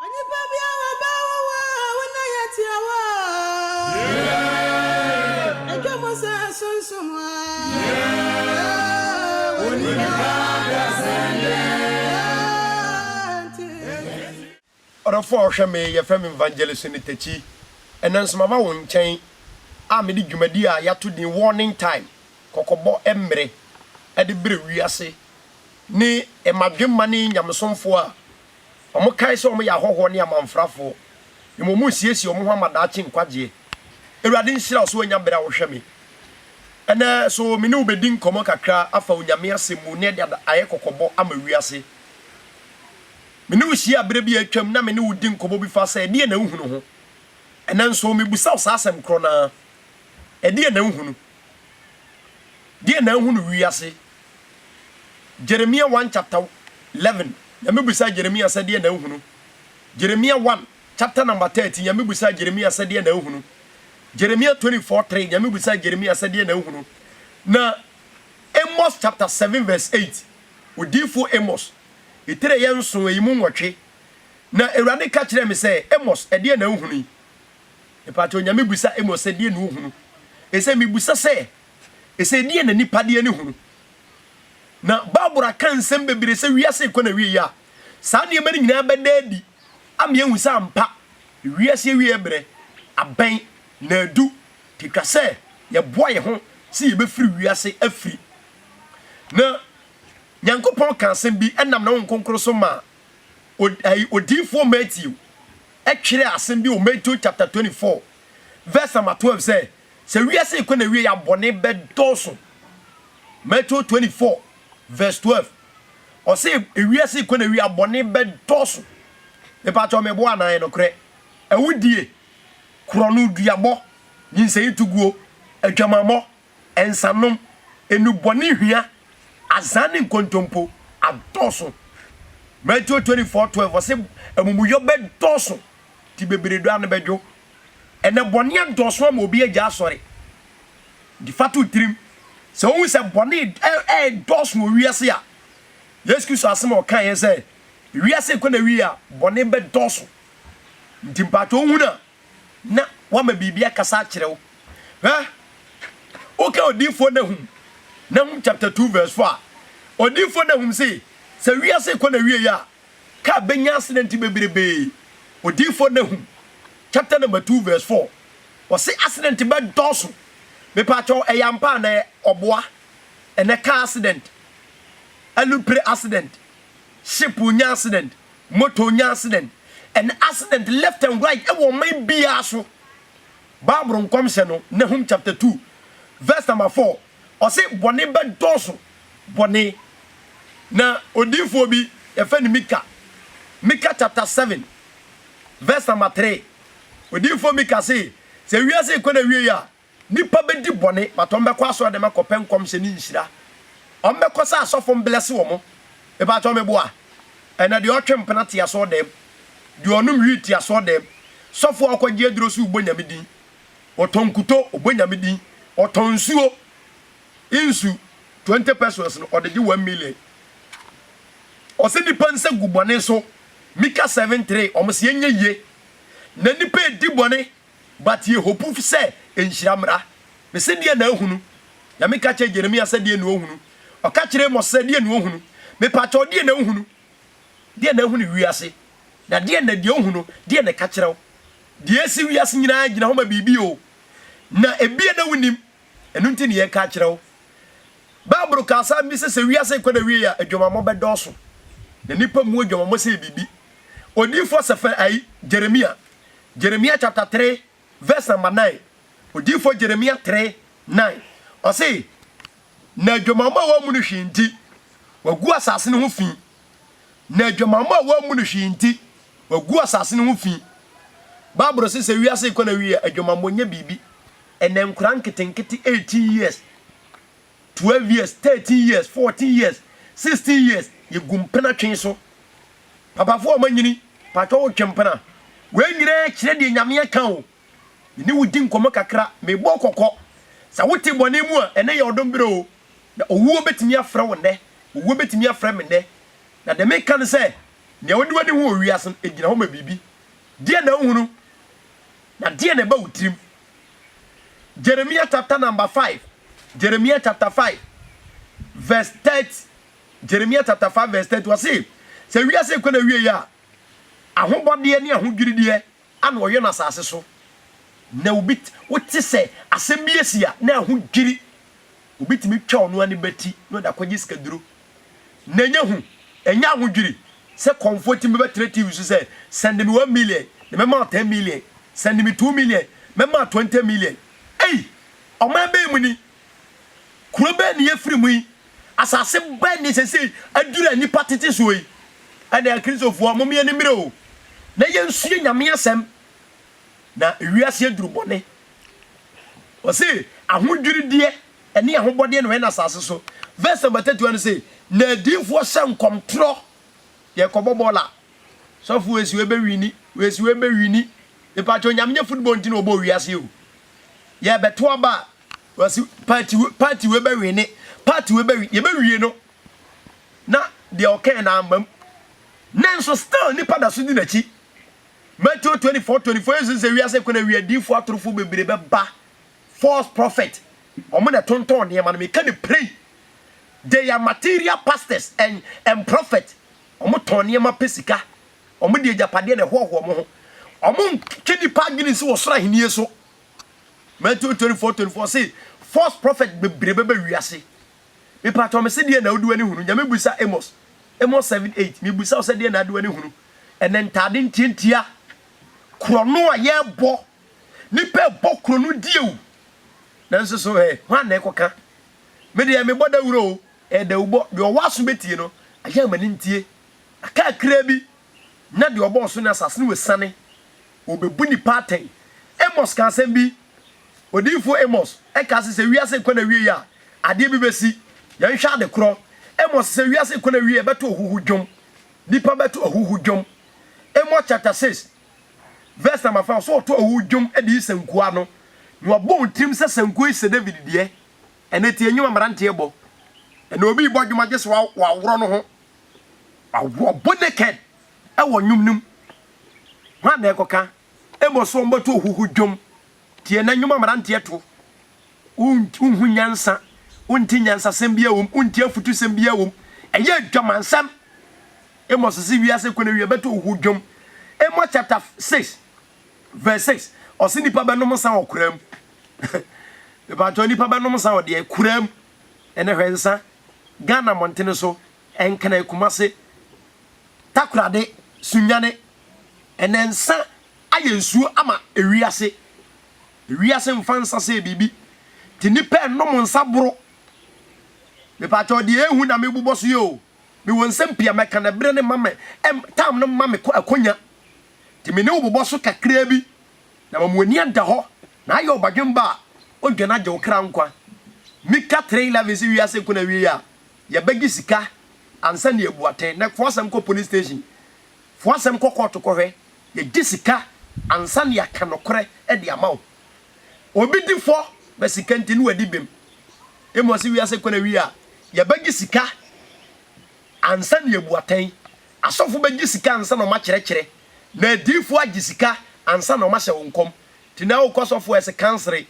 Ora for hweme ye fam evangelist ni tachi enanso won nchen a me di dwumadi a yato din warning time kokobo emre e de bre wiase ni emadwemma ni nyamsomfo a omo kai se omo ya hoho ne amanfrafo imomu siesie omo ho amadache nkwaje ewrade nhira so anya bra wo hweme ene so me ne obedi nkomo kakra afa onyame asemu ne de aye kokobo ama wiase mene wo hia bere bi atwam na mene wo di nkobo bi fa sa ede na nhunu ho ena nso me busa wo asem kro na ede na nhunu de na nhunu wiase Jeremiah 1 chapter 11 ya me busa Jeremiah sa de na nhunu Jeremiah 1 chapter number 13 ya me busa Jeremiah sa de na nhunu Jeremiah 24:3 ya me busa Jeremiah sa de na nhunu na Amos chapter 7 verse 8 odifo Amos itere yenso eyimu nwotwe na ewrade ka kire me se Amos ede na nhunu e pa to nyame busa Amos ede na nhunu ese mi busa se ese ede na nipa de na nhunu na babura kan sem bebire se wiase ko na wie ya sa ne mari nyina bedadi ame ehu sa ampa wiase wie ebre aben na adu tikwa se ye boa ye ho se ye be firi wiase afiri na Nyankopon kan sem bi enam na wonkonkro so ma odifo Matthew ekire asem bi o Matthew chapter 24 verse number 12 say se wiase ko na wie ya bone bedoso Matthew 24 verse 12 o say wiase ko na wie ya bone bedoso e pa cho me bo anan no kre ewudie kronu duabo nyinse ituguo adwamamo ensanom enubone hwia azani nkontompo adoso Matthew 24:12 o say emumuyo bedoso ti beberedu an bedwo ene bone adoso am obi agya asore di fatu trim se won se bone doso wiase a Yesu Kristo asem o kan ye say wiase ko na wi a bone bedoso ntimpato huna na wa ma bibia kasa kirewo okay odifo na hum Nahum chapter 2 verse 4 odifo Nahum say se wiase ko na wie ya ka benya accident bebrebe odifo Nahum chapter number 2 verse 4 o say accident be doso me pa cho eyampa na oboa ene car accident alupre accident ship nya accident motor nya accident an accident left and right e wo mai bia so Bible nkomse no Nahum chapter 2 verse number 4 o say bone be doso bone na odifo bi efani Mika chapter 7 verse number 3 odifo Mika say se wiase ko na wie ya nipa be di bone matombe kwa so de makopen komse ni nhira ombe ko sa asofo bless wo mo e ba to me boa ena de otwe penalty aso dem de onum witi aso dem sofo akwagie adrosu ubonyamedin otonkuto ubonyamedin otonsuo insu 20 pesos no odedi 1 million o se nipa nse gubone so Mika 7:3 o mo se enye ye na nipa edi bone but ye hopu se enhyiramra me se die na ahunu ya Mika che Jeremia se die na ohunu o ka kire mo se die na ohunu me pa cho die na ohunu wiase na die na die ohunu die na ka kirew die si wiase nyina gina ho ma bibi o na ebie na wunim enu nti ne ye ka kirew Bible ka sa mi se wiase ko na wie ya adwomamo bedoso na nipa mu adwomamo se bibi odifo sefa ai Jeremia chapter 3 verse number 9 odifo Jeremia 3:9 o say na adwomamo wa mu no hwinti wagu asase ne ho fi na adwomamo wa mu no hwinti wagu asase ne ho fi Bible se wiase ko na wie ya adwomamo nya bibi enen kran ketenkete 18 years 12 years, 13 years, 14 years, 16 years, you gumpena chenso. Papa for manyini, pato chempena. We nyire kire de nyame aka o. Ni wudi nkomo kakra, me bo kokko. Sa wote bone mu a ene ye odom biro. Na owuo betimi afra wo ne. Owuo betimi afra me ne. Na de me kan se ne wodi wani ho wiase egina ho ma bibi die na hunu na die na ba wutrim Jeremiah chapter number 5 Jeremiah chapter 5 verse 30 Jeremiah chapter 5 verse 30 was say wiase ko na wie ya ahobode ne ahodwiride ana oye na asase so na ubit wote se asem bi esia na ahodwiri ubitimi twa ono ani bati no da kwaji skaduro na nya hu enya ahodwiri se comforting be betre TV so say send me 1 million the mema 10 million send me 2 million mema 20 million ei o ma be mu ni kuro be ne yefiri mu yi asase ba ni sese adura ni patete so yi ana Christopher mo me ni mire o na yensu nyame asem na wiase aduru bone o se ahodwiri de ene ahobode no na asase so verse number 31 say na dinfo sankom tro ye kobobola so fu wesi we be wini e pa cho nyame football nti no obo wiase o ye beto aba wasi party we be wini party we be ye be wie no na de okay na ambam nanso still ni pada so di na chi Matthew 24 say wiase ko na wie dinfo atorofo bebre be ba false prophet omo na tonton ne ma no me ka ne pray they are material pastors and prophet omo ton ne ma pesika omo de japade na hoho mo omo kedi pagini si wo sora henie so Matthew 24 say false prophet bebrebe wiase me pato me se de na odu ani hunu nya me busa Amos 7:8 me busa se de na adu ani hunu enen tade ntientia krono a ye bo ni pe bo krono dieu nanso so hwan na ekoka me de me boda wuro da ubo de owaso betie no aya mani ntie aka kra bi na de obo so na asase no wesane obebu ni pattern Amos kan sem bi odifo Amos e ka se wiase kwa na wie ya ade bi besi yan hwa de kro Amos se wiase kwa na wie beto ohuhu dwom nipa beto ohuhu dwom Amos chapter 6 verse number 5 so to ohuhu dwom e di sankua no no abon trim se sankua ise David die ene tie nyuma marante ebo ene obi bo dwuma gese wa woro no ho awo boneket e wo nwumnum ha na ekoka Amos mboto ohuhu dwom tie na nyuma marante to unhu nyansa unti nyansa sembia wom unti afutu sembia wom eye dwamansam Amos se wiase ko na wie beto ohuhu dwom Amos chapter 6 verse 6 osini pa benom san okuram e ba to ni pa benom san ode kuram ene hwensa Ghana montene so enkana kumase takurade sunyane enensa ayensuo ama ewiase mfansa se bibi ti ni pe nom nsa boro me pa to de ehu na me bubo so yo me wonsam pia meka na bere ne mama tam no mama akonya ti me ne bubo so kakra bi na mamuani anda ho na ayo badwemba odwana je okra nkwa mika 311 si wiase ko na wie ya ya bagi sika ansa ne ebuaten na fosam ko police station fosam ko court ko hwe ya gisika ansa ne akanokore e de amawo obi di fo basika ntinu wadi bem Amos si wiase ko na wie ya bagi sika ansa ne ebuaten asofo bagi sika ansa no ma kire na difo agisika ansa no ma hye wonkom ti na wo kosofo ese cancel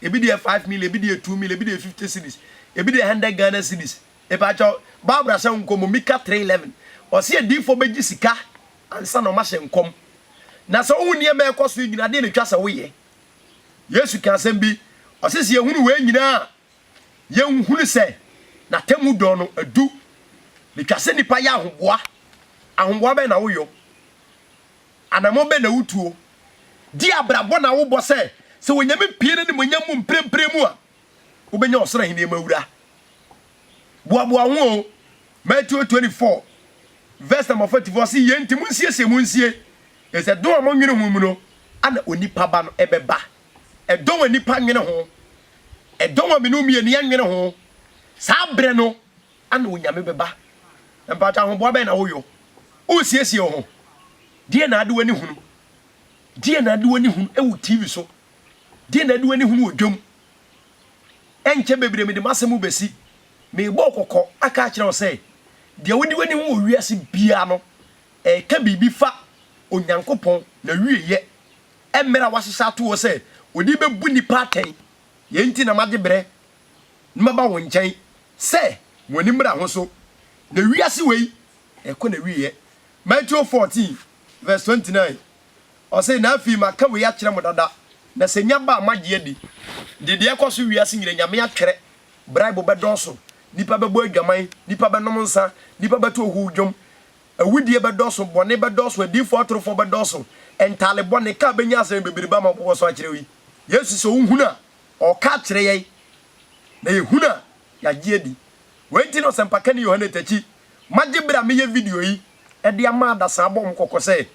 ebi de 5 million ebi de 2 million ebi de 50 cedis ebi de 100 Ghana cedis e pa cho babra hye wonkom mika 311 o se difo bagisika ansa no ma hye wonkom na so hu ne be koso nyina de ne twasa wo ye Yesu kan sem bi o se ye hunu we nyina ye hunu se na temu do no adu le twase nipa ya ahomboa be na wo yo anamo be na wutuo di abrabo na wo bo se wonyame pie ne monyam mprempre mu a wo benya osra hene mawura boaboa ho Matthew 24 verse number 44 si yenti munsie ese do amonwene hu mu no ana onipa ba no ebeba edon onipa nwene ho edon amenu mieni anwene ho sa bre no ana onyame beba empata ho boa be na wo yo o siesie ho die na ade wani hunu ewu TV so die na ade wani hunu odwom enche bebre me de masemu besi me bo kokko aka kire o say die wodi wani hu wiase bia no ka bibi fa onyankopon na wieye emera wasesa to wo se odi bebu nipa aten ye nti na made bre nmaba wo nchen se woni mra ho so na wiase wei ko na wieye Matthew 14 verse 29 o say na afi maka we ya kire mo dada na senya ba magye di de ekoso wiase nyire nyame atwere bribe bedoso nipa bebo adwaman nipa benom nsa nipa beto ohu dwom awudie bedoso bone bedoso adifo atorofo bedoso entale bone ka benya asem bebiriba ma bo so akire wi Yesu so hunhuna o ka kire ye na ye huna ya gye di wenti no sempaka ni Yohane tachi magye bra me ye video yi e de amada sa bom kokose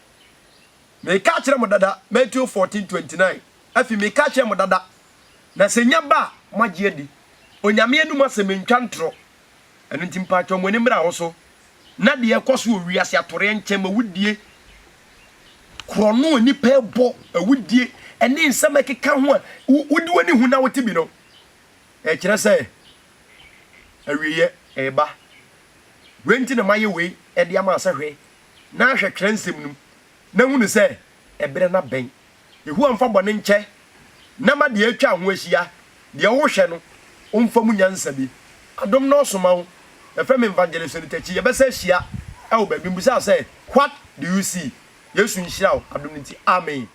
me ka kire mo dada Matthew 14:29 afi me ka kire mo dada na senya ba magye di onyame anum asemntwantro enu ntimpa atwa mo nimra ho so na de ekoso owiase atore nkyema wudie krono nipa ebo awudie ene nsem ekeka ho a wudi wani hu na wote bi no e kire se awiye eba wenti na maye we e de ama asahwe na ahwe twere nsem num na hunu se ebere na ben ehu amfa bone nche na ma de atwa ho ahia de wo hwe no umfamu nyansa bi adom no soma wo efem evangelist ni tachi ye besa hia e wo ba bi mbusa say what do you see Yesu nhira wo adom nti amen.